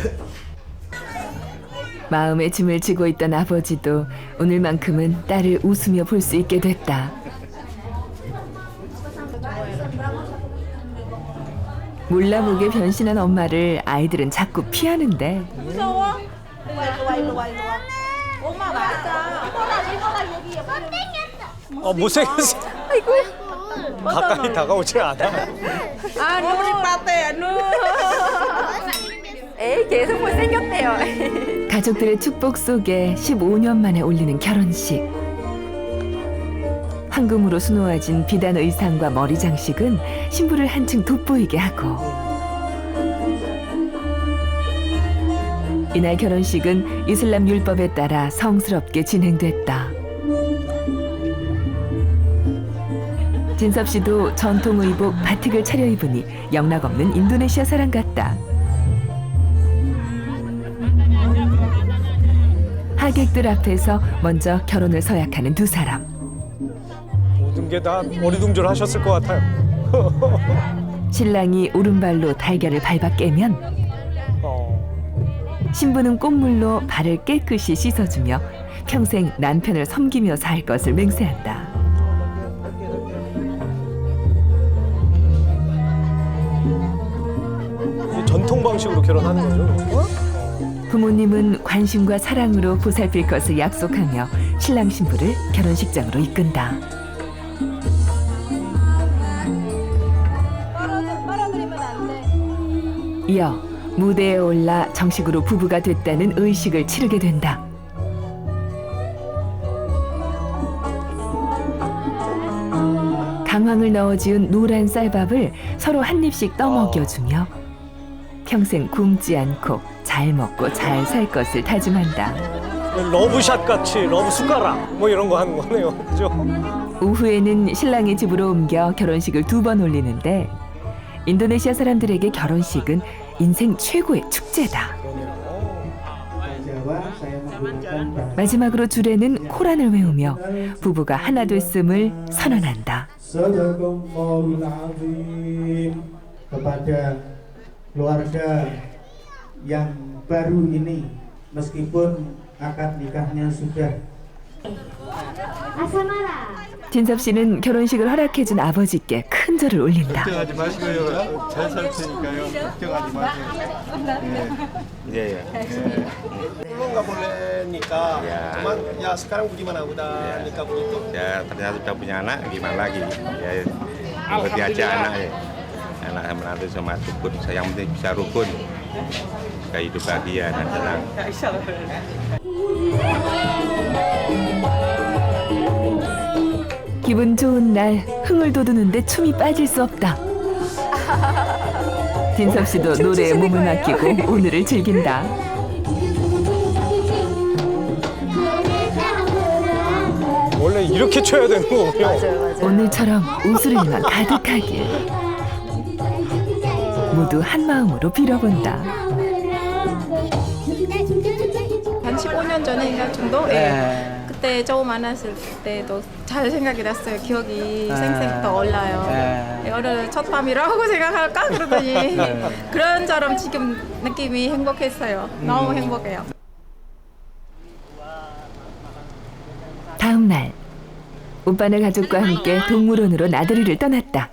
마음의 짐을 지고 있던 아버지도 오늘만큼은 딸을 웃으며 볼 수 있게 됐다. 몰라보게 변신한 엄마를 아이들은 자꾸 피하는데 무서워? 일로 와. 엄마 맞아. 못생겼어. 아이고. 가까이 다가오지 않아. 우리 빠떼 에이 계속 못생겼대요. 가족들의 축복 속에 15년 만에 올리는 결혼식. 황금으로 수놓아진 비단 의상과 머리 장식은 신부를 한층 돋보이게 하고 이날 결혼식은 이슬람 율법에 따라 성스럽게 진행됐다. 진섭 씨도 전통 의복 바틱을 차려입으니 영락없는 인도네시아 사람 같다. 하객들 앞에서 먼저 결혼을 서약하는 두 사람. 모든 게 다 어리둥절하셨을 것 같아요. 신랑이 오른발로 달걀을 밟아 깨면 신부는 꽃물로 발을 깨끗이 씻어주며 평생 남편을 섬기며 살 것을 맹세한다. 전통 방식으로 결혼하는 거죠? 부모님은 관심과 사랑으로 보살필 것을 약속하며 신랑 신부를 결혼식장으로 이끈다. 이어 무대에 올라 정식으로 부부가 됐다는 의식을 치르게 된다. 강황을 넣어지은 노란 쌀밥을 서로 한 입씩 떠먹여주며 평생 굶지 않고 잘 먹고 잘 살 것을 다짐한다. 러브샷 같이 러브 숟가락 뭐 이런 거 하는 거네요. 그죠? 오후에는 신랑의 집으로 옮겨 결혼식을 2번 올리는데 인도네시아 사람들에게 결혼식은 인생 최고의 축제다. 마지막으로 주례는 코란을 외우며 부부가 하나 됐음을 선언한다. kepada keluarga yang baru ini meskipun akad nikahnya sudah 진섭 씨는 결혼식을 허락해준 아버지께 큰 절을 올린다. 걱정하지 마시고요. 잘 살 테니까요. 걱정하지 마세요. Iya ya. Belum nggak boleh nikah. Cuman ya sekarang bagaimana udah nikah begitu? Ya ternyata sudah punya anak, gimana lagi? Ya berarti aja anaknya. Anak sama menantu sama rukun. Yang penting bisa rukun. Supaya hidup bahagia dan tenang. 기분 좋은 날 흥을 돋우는데 춤이 빠질 수 없다. 진섭 씨도 노래에 몸을 맡기고 오늘을 즐긴다. 원래 이렇게 춰야 되는 거군요. 오늘처럼 웃을 일만 가득하길. 모두 한 마음으로 빌어본다. 한 15년 전인가 정도? 예. 그때 그때 처음 만났을 때도 잘 생각이 났어요. 기억이 생생 떠올라요. 오늘 첫 밤이라고 생각할까 그러더니 그런처럼 지금 느낌이 행복했어요. 너무 행복해요. 다음 날 오빠네 가족과 함께 동물원으로 나들이를 떠났다.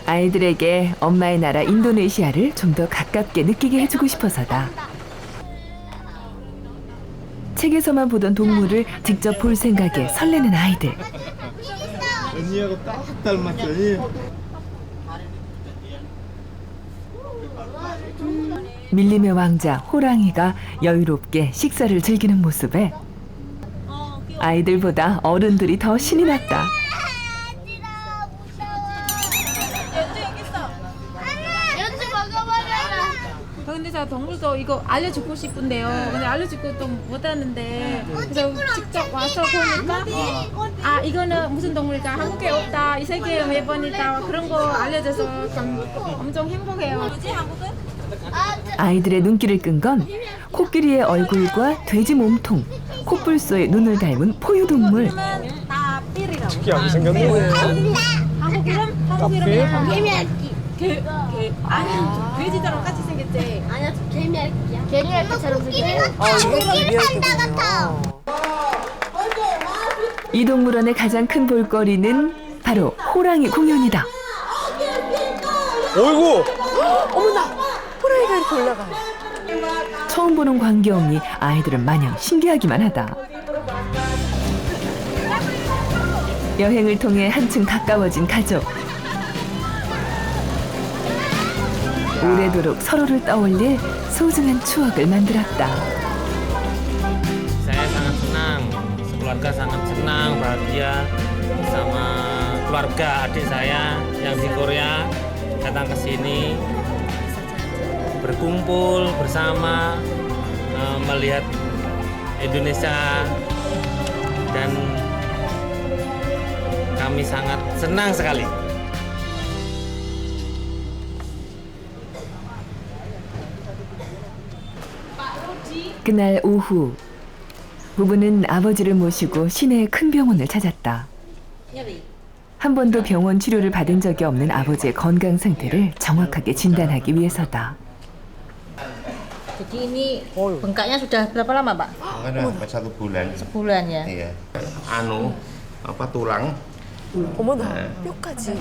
아이들에게 엄마의 나라 인도네시아를 좀 더 가깝게 느끼게 해주고 싶어서다. 책에서만 보던 동물을 직접 볼 생각에 설레는 아이들. 언니하고 딱 닮았어요. 밀림의 왕자 호랑이가 여유롭게 식사를 즐기는 모습에 아이들보다 어른들이 더 신이 났다. 근데 제가 동물도 이거 알려주고 싶은데요. 근데 알려주고 또 못하는데 그래서 직접 와서 보니까 아 이거는 무슨 동물일까? 한국에 없다. 이 세계에 몇 번 있다. 그런 거 알려줘서 엄청 행복해요. 아이들의 눈길을 끈 건 코끼리의 얼굴과 돼지 몸통, 코뿔소의 눈을 닮은 포유동물. 특이하게 생겼네. 한국 이름 개미알기. 아니 돼지처럼 같이 생겼지. 아니야 개미알기야. 개미알기처럼 생겼어. 이 동물원의 가장 큰 볼거리는 바로 호랑이 공연이다. 어이구! 어머나, 호랑이가 이렇게 올라가요. 처음 보는 광경이 아이들은 마냥 신기하기만 하다. 여행을 통해 한층 가까워진 가족. 오래도록 서로를 떠올릴 소중한 추억을 만들었다. Saya sangat senang, sekeluarga sangat senang, bahagia bersama keluarga adik saya yang di Korea datang ke sini berkumpul bersama melihat Indonesia dan kami sangat senang sekali. 그날 오후 부부는 아버지를 모시고 시내의 큰 병원을 찾았다. 한 번도 병원 치료를 받은 적이 없는 아버지의 건강 상태를 정확하게 진단하기 위해서다. Jadi ini bengkaknya sudah berapa lama, Pak? Sampai 1 bulan. Sebulan ya. Iya. tulang. 어머나, 뼈까지.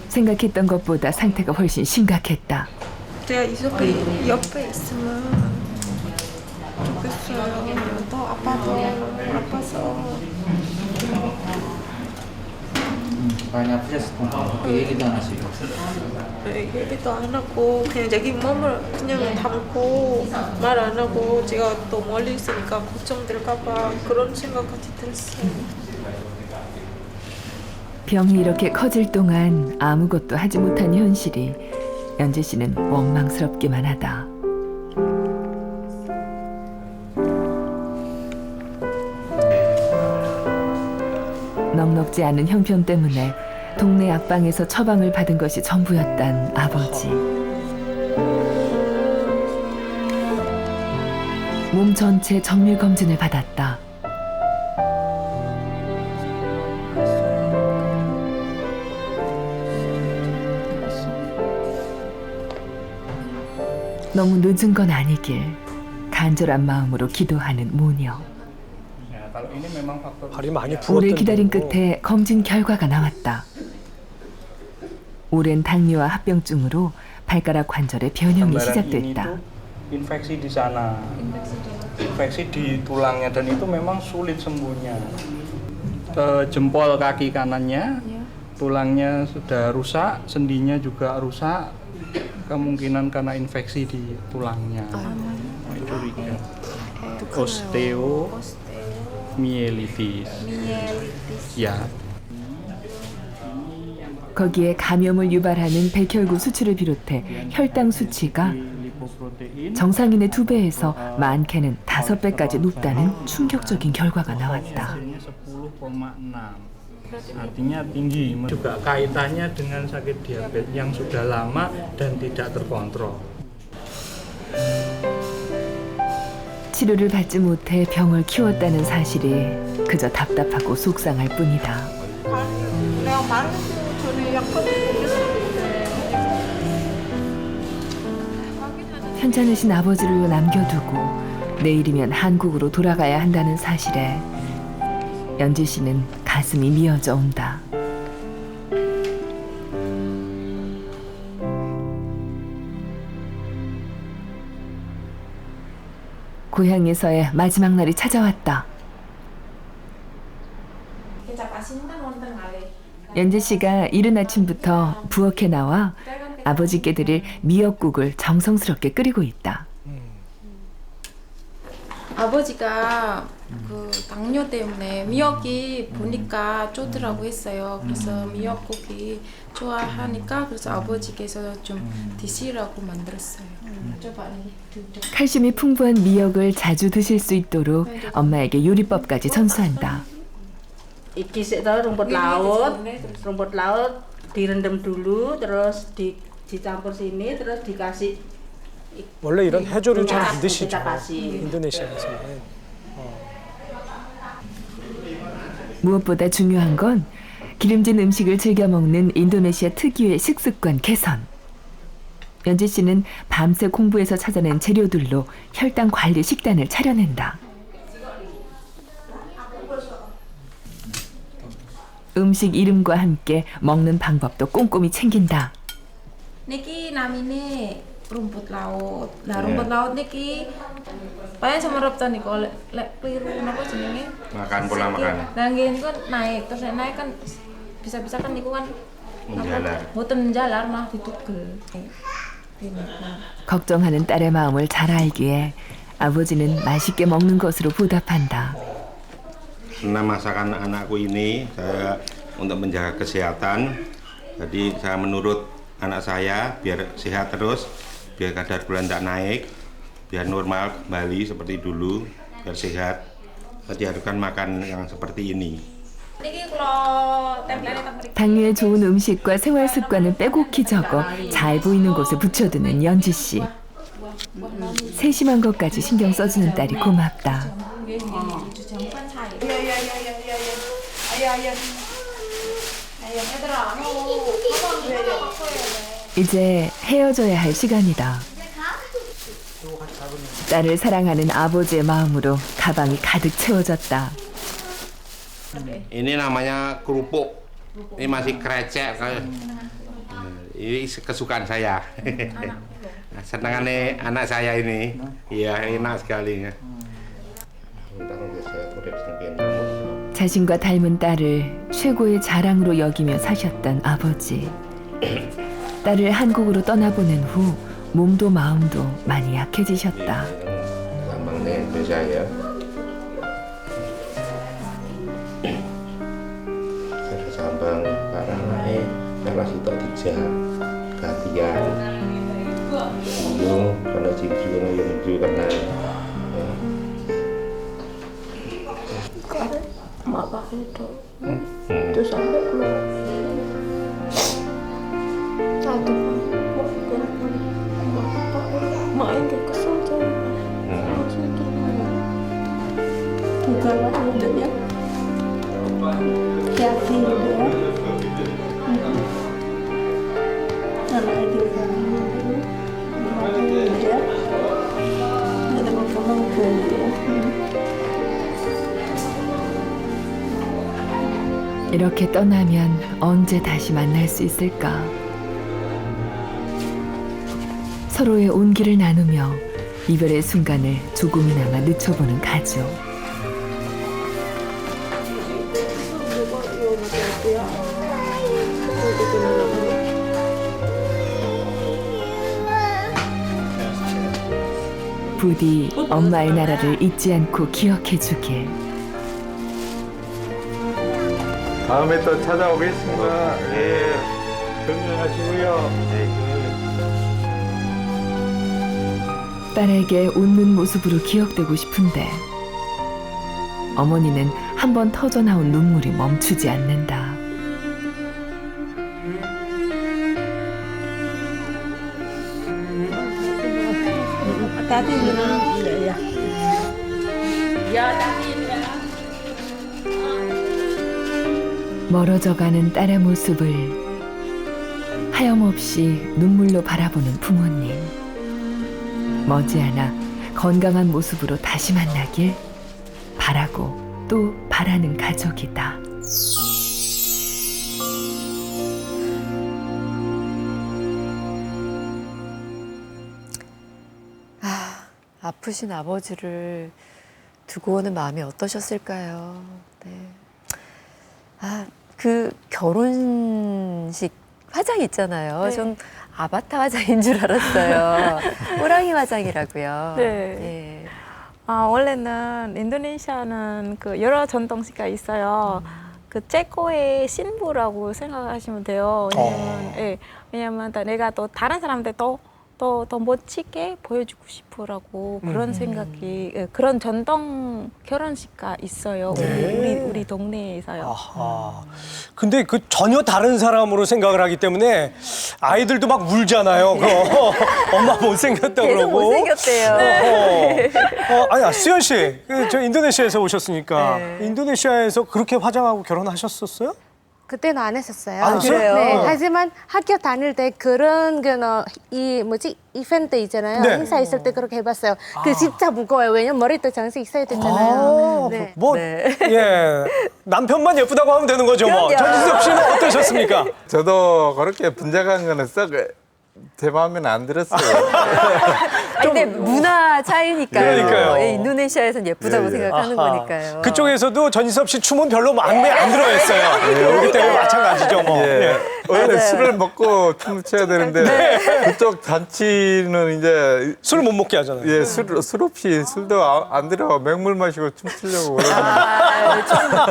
생각했던 것보다 상태가 훨씬 심각했다. 제가 이렇게 옆에 있으면 좋겠어요. 더 아파서. banyak stres 얘기도 안 하시고. 얘기도 안 하고 그냥 자기 몸을 그냥 담고 말 안 하고 제가 또 멀리 있으니까 걱정될까봐 그런 생각까지 들었어요. 병이 이렇게 커질 동안 아무것도 하지 못한 현실이 연재 씨는 원망스럽기만 하다. 넉넉지 않은 형편 때문에 동네 약방에서 처방을 받은 것이 전부였단 아버지. 몸 전체 정밀 검진을 받았다. 너무 늦은 건 아니길 간절한 마음으로 기도하는 모녀. 발이 많이 오래 부었던 기다린 끝에 검진 결과가 나왔다. 오랜 당뇨와 합병증으로 발가락 관절에 변형이 시작됐다. Infeksi di sana, infeksi di tulangnya dan itu memang sulit sembuhnya. Jempol kaki kanannya, tulangnya sudah rusak, sendinya juga rusak, kemungkinan karena infeksi di tulangnya. Curiga. Osteomyelitis. Ya. 거기에 감염을 유발하는 백혈구 수치를 비롯해 혈당 수치가 정상인의 2배에서 많게는 5배까지 높다는 충격적인 결과가 나왔다. Artinya tinggi. Juga kaitannya dengan sakit diabetes yang sudah lama dan tidak terkontrol. 치료를 받지 못해 병을 키웠다는 사실이 그저 답답하고 속상할 뿐이다. 내가 말하기 전에 약간 편찮으신 아버지를 남겨두고 내일이면 한국으로 돌아가야 한다는 사실에 연지 씨는 가슴이 미어져 온다. 고향에서의 마지막 날이 찾아왔다. 연지 씨가 이른 아침부터 부엌에 나와 아버지께 드릴 미역국을 정성스럽게 끓이고 있다. 아버지가 그 당뇨 때문에 미역이 보니까 좋더라고 했어요. 그래서 미역국이 좋아하니까 그래서 아버지께서 좀 드시라고 만들었어요. 칼슘이 풍부한 미역을 자주 드실 수 있도록 엄마에게 요리법까지 전수한다. Ikisnya rumput laut direndam dulu, terus dicampur sini, terus dikasih. 원래 이런 해조류 잘 안 드시죠? 인도네시아에서는. 무엇보다 중요한 건 기름진 음식을 즐겨 먹는 인도네시아 특유의 식습관 개선. 연지 씨는 밤새 공부해서 찾아낸 재료들로 혈당 관리 식단을 차려낸다. 음식 이름과 함께 먹는 방법도 꼼꼼히 챙긴다. Niki namine rumput laut. Nah, rumput laut niki paling semereptan niku lek kliru napa jenenge? Makan pola makan. Nah, nggih niku naik, terus nek naik kan bisa-bisa kan niku kan menjalar. boten menjalar malah ditugel. 걱정하는 딸의 마음을 잘 알기에 아버지는 맛있게 먹는 것으로 보답한다. Senam masakan anakku ini saya untuk menjaga kesehatan. Jadi saya menurut anak saya biar sehat terus, biar kadar gula tidak naik, biar normal kembali seperti dulu, biar sehat. Diharuskan makan yang seperti ini. 당뇨에 좋은 음식과 생활 습관을 빼곡히 적어 잘 보이는 곳에 붙여두는 연지 씨. 세심한 것까지 신경 써주는 딸이 고맙다. 이제 헤어져야 할 시간이다. 딸을 사랑하는 아버지의 마음으로 가방이 가득 채워졌다. Ini namanya kerupuk. Ini masih krecek. Ini kesukaan saya. Senangannya anak saya ini. Iya, enak sekali. 자신과 닮은 딸을 최고의 자랑으로 여기며 사셨던 아버지. 딸을 한국으로 떠나보낸 후 몸도 마음도 많이 약해지셨다. Sambang karena naik karena situ tiga gantian bingung karena jiu karena mak pakai itu sampai keluar satu main ke kesel bukan maksudnya hati dia anak itu dia ada mau dia 이렇게 떠나면 언제 다시 만날 수 있을까? 서로의 온기를 나누며 이별의 순간을 조금이나마 늦춰보는 가족. 부디 엄마의 나라를 잊지 않고 기억해주길. 다음에 또 찾아오겠습니다. 예, 건강하시고요. 딸에게 웃는 모습으로 기억되고 싶은데 어머니는 한 번 터져나온 눈물이 멈추지 않는다. 멀어져가는 딸의 모습을 하염없이 눈물로 바라보는 부모님. 머지않아 건강한 모습으로 다시 만나길 바라고 또 바라는 가족이다. 아프신 아버지를 두고 오는 마음이 어떠셨을까요? 네. 그 결혼식 화장 있잖아요. 네. 전 아바타 화장인 줄 알았어요. 호랑이 화장이라고요. 네. 원래는 인도네시아는 그 여러 전통식가 있어요. 그 체코의 신부라고 생각하시면 돼요. 왜냐면 내가 또 다른 사람들 더 멋지게 보여주고 싶으라고 그런 생각이 그런 전통 결혼식가 있어요. 우리 동네에서요. 근데 그 전혀 다른 사람으로 생각을 하기 때문에 아이들도 막 울잖아요. 엄마 못생겼다고 계속 그러고. 못생겼대요. 아니, 수연 씨, 저 인도네시아에서 오셨으니까 인도네시아에서 그렇게 화장하고 결혼하셨었어요? 그때는 안 했었어요. 안 했어요? 네. 하지만 학교 다닐 때 그런 이벤트 있잖아요. 네. 행사 있을 때 그렇게 해봤어요. 그 진짜 무거워요. 왜냐면 머리도 장식 있어야 되잖아요. 네. 예. 남편만 예쁘다고 하면 되는 거죠, 뭐. 전지섭 씨는 어떠셨습니까? 저도 그렇게 분장한 거는 썩 제 마음에는 안 들었어요. 근데 문화 차이니까요. 그러니까요. 인도네시아에서는 예쁘다고 생각하는 아하. 거니까요. 그쪽에서도 전지섭 씨 춤은 별로 마음에 안 들어했어요. 여기 때문에 마찬가지죠, 뭐. 예. 원래 술을 먹고 춤을 춰야 되는데 그쪽 잔치는 이제 술을 못 먹게 하잖아요. 예, 술 없이 술도 안 들어 맹물 마시고 춤추려고 그러거든요.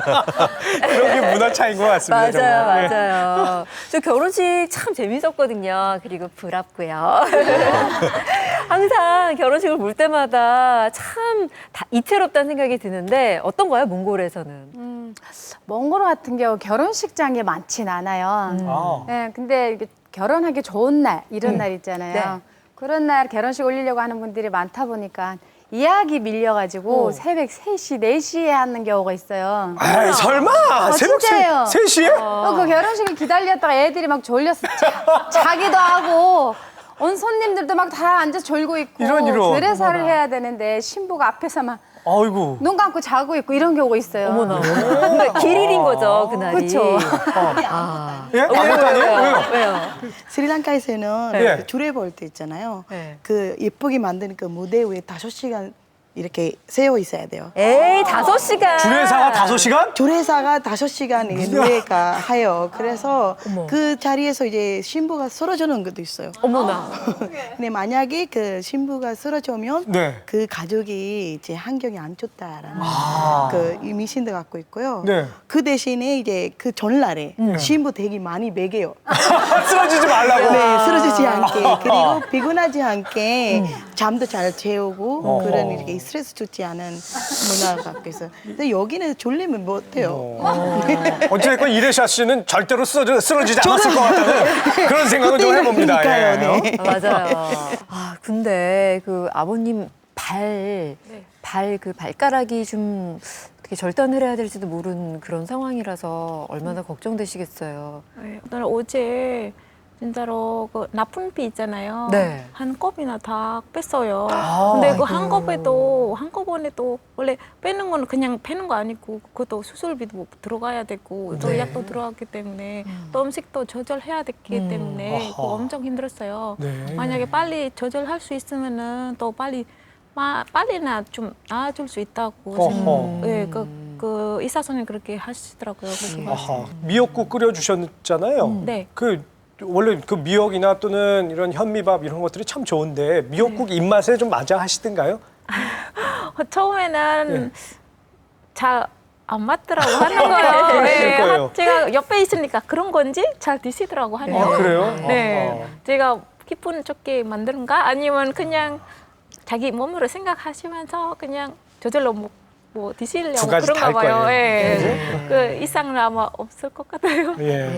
그런 게 문화 차이인 것 같습니다. 정말. 맞아요. 저 결혼식 참 재밌었거든요. 그리고 부럽고요. 항상 결혼식을 볼 때마다 참 이채롭다는 생각이 드는데 어떤가요, 몽골에서는? 몽골 같은 경우 결혼식장이 많진 않아요. 네, 근데 이게 결혼하기 좋은 날, 이런 날 있잖아요. 네. 그런 날 결혼식 올리려고 하는 분들이 많다 보니까 예약이 밀려가지고 새벽 3시, 4시에 하는 경우가 있어요. 아이, 설마! 새벽 진짜예요. 3시에? 그 결혼식을 기다렸다가 애들이 막 졸렸어. 자기도 하고 온 손님들도 막 다 앉아 졸고 있고 이런. 드레사를 해야 되는데 신부가 앞에서만 아이고. 눈 감고 자고 있고 이런 경우가 있어요. 어머나. 그러니까 길일인 거죠, 그날이. 그렇죠. 예? 아무것도 아니에요? 왜요? 스리랑카에서는 네. 그 주례 볼 때 있잖아요. 네. 그 예쁘게 만드는 그 무대 위에 5시간 이렇게 세워 있어야 돼요. 에이, 5시간. 주례사가 5시간? 주례사가 5시간 이게 노래가 하여. 그래서 그 자리에서 이제 신부가 쓰러지는 것도 있어요. 어머나. 근데 만약에 그 신부가 쓰러지면 네. 그 가족이 이제 환경이 안 좋다라는 그 미신도 갖고 있고요. 네. 그 대신에 이제 그 전날에 신부 되게 많이 먹여요. 쓰러지지 말라고. 네, 쓰러지지 않게. 그리고 피곤하지 않게 잠도 잘 재우고 그런 이렇게 스트레스 좋지 않은 문화를 갖고 있어요. 근데 여기는 졸리면 못해요. 어쨌든 이레샤 씨는 절대로 쓰러지지 않았을 것 같다는 그런 생각을 좀 해봅니다. 그러니까요, 예. 네. 맞아요. 근데 그 아버님 그 발가락이 좀 어떻게 절단을 해야 될지도 모르는 그런 상황이라서 얼마나 걱정되시겠어요. 오늘 어제 진짜로 그 나쁜 피 있잖아요. 네. 한 컵이나 다 뺐어요. 근데 그 한꺼번에 또 원래 빼는 거는 그냥 빼는 거 아니고 그것도 수술비도 들어가야 되고 또 약도 들어갔기 때문에 또 음식도 조절해야 됐기 때문에 그거 엄청 힘들었어요. 네. 만약에 빨리 조절할 수 있으면은 또 빨리나 좀 나아질 수 있다고 네, 그 의사 선생님 그렇게 하시더라고요. 그래서 미역국 끓여주셨잖아요. 네. 원래 그 미역이나 또는 이런 현미밥 이런 것들이 참 좋은데 미역국 입맛에 좀 맞아 하시던가요? 처음에는 잘 안 맞더라고 하는 거예요. 그러실 거예요. 제가 옆에 있으니까 그런 건지 잘 드시더라고 하네요. 그래요? 네. 제가 기분 좋게 만드는가? 아니면 그냥 자기 몸으로 생각하시면서 그냥 저절로 뭐 드시려고 두 가지 그런가 다 할 봐요. 거예요. 예. 그 이상은 아마 없을 것 같아요. 예.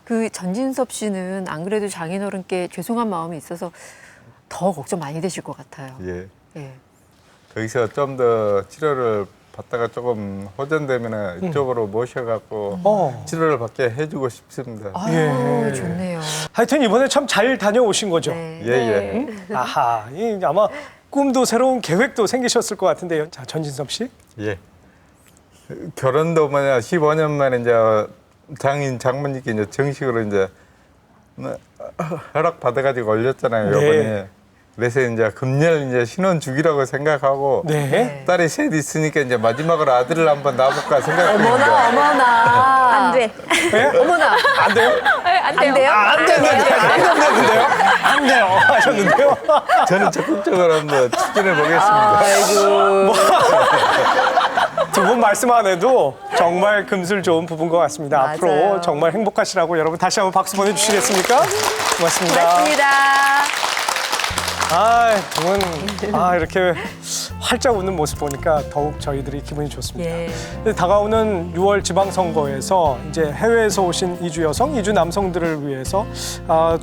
그 전진섭 씨는 안 그래도 장인어른께 죄송한 마음이 있어서 더 걱정 많이 되실 것 같아요. 예. 예. 거기서 좀 더 치료를 받다가 조금 호전되면 이쪽으로 모셔갖고 치료를 받게 해주고 싶습니다. 아유, 좋네요. 하여튼 이번에 참 잘 다녀오신 거죠? 네. 예. 아하, 아마 꿈도 새로운 계획도 생기셨을 것 같은데요. 자, 전진섭 씨. 예. 결혼도 15년 만에 이제 장모님께 이제 정식으로 이제 허락 받아가지고 올렸잖아요. 네. 이번에. 그래서 이제 금년 이제 신혼 주기라고 생각하고 네. 딸이 셋 있으니까 이제 마지막으로 아들을 한번 낳아볼까 생각합니다. 어머나. 안 돼. 어머나. 안 돼요? 안 돼요? 안 된다는데요? 안 돼요. 하셨는데요? 저는 적극적으로 한번 추진해 보겠습니다. 아이고. 두 분 말씀 안 해도 정말 금슬 좋은 부부인 것 같습니다. 맞아요. 앞으로 정말 행복하시라고 여러분 다시 한번 박수 보내주시겠습니까? 고맙습니다. 고맙습니다. 두 분, 이렇게 활짝 웃는 모습 보니까 더욱 저희들이 기분이 좋습니다. 예. 다가오는 6월 지방선거에서 이제 해외에서 오신 이주 여성, 이주 남성들을 위해서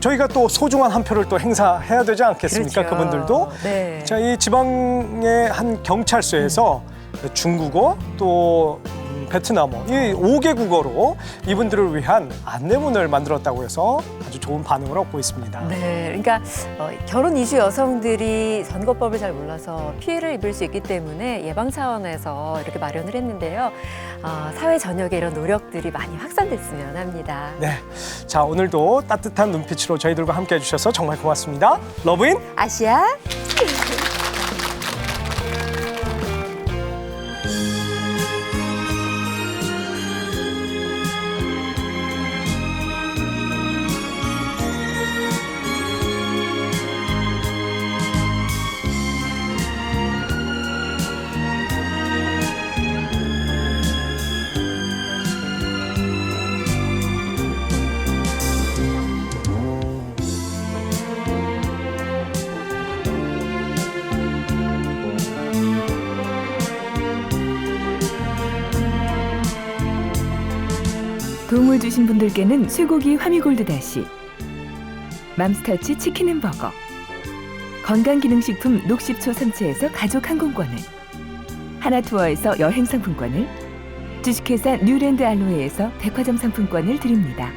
저희가 또 소중한 한 표를 또 행사해야 되지 않겠습니까? 그렇죠. 그분들도. 네. 자, 이 지방의 한 경찰서에서 중국어 또 베트남어 이 5개 국어로 이분들을 위한 안내문을 만들었다고 해서 아주 좋은 반응을 얻고 있습니다. 네, 그러니까 결혼 이주 여성들이 선거법을 잘 몰라서 피해를 입을 수 있기 때문에 예방 차원에서 이렇게 마련을 했는데요. 사회 전역에 이런 노력들이 많이 확산됐으면 합니다. 네, 자 오늘도 따뜻한 눈빛으로 저희들과 함께 해주셔서 정말 고맙습니다. 러브인 아시아. 도움을 주신 분들께는 쇠고기 화미골드 다시, 맘스터치 치킨앤버거, 건강기능식품 녹십초 삼치에서 가족 항공권을, 하나투어에서 여행상품권을, 주식회사 뉴랜드 알로에에서 백화점 상품권을 드립니다.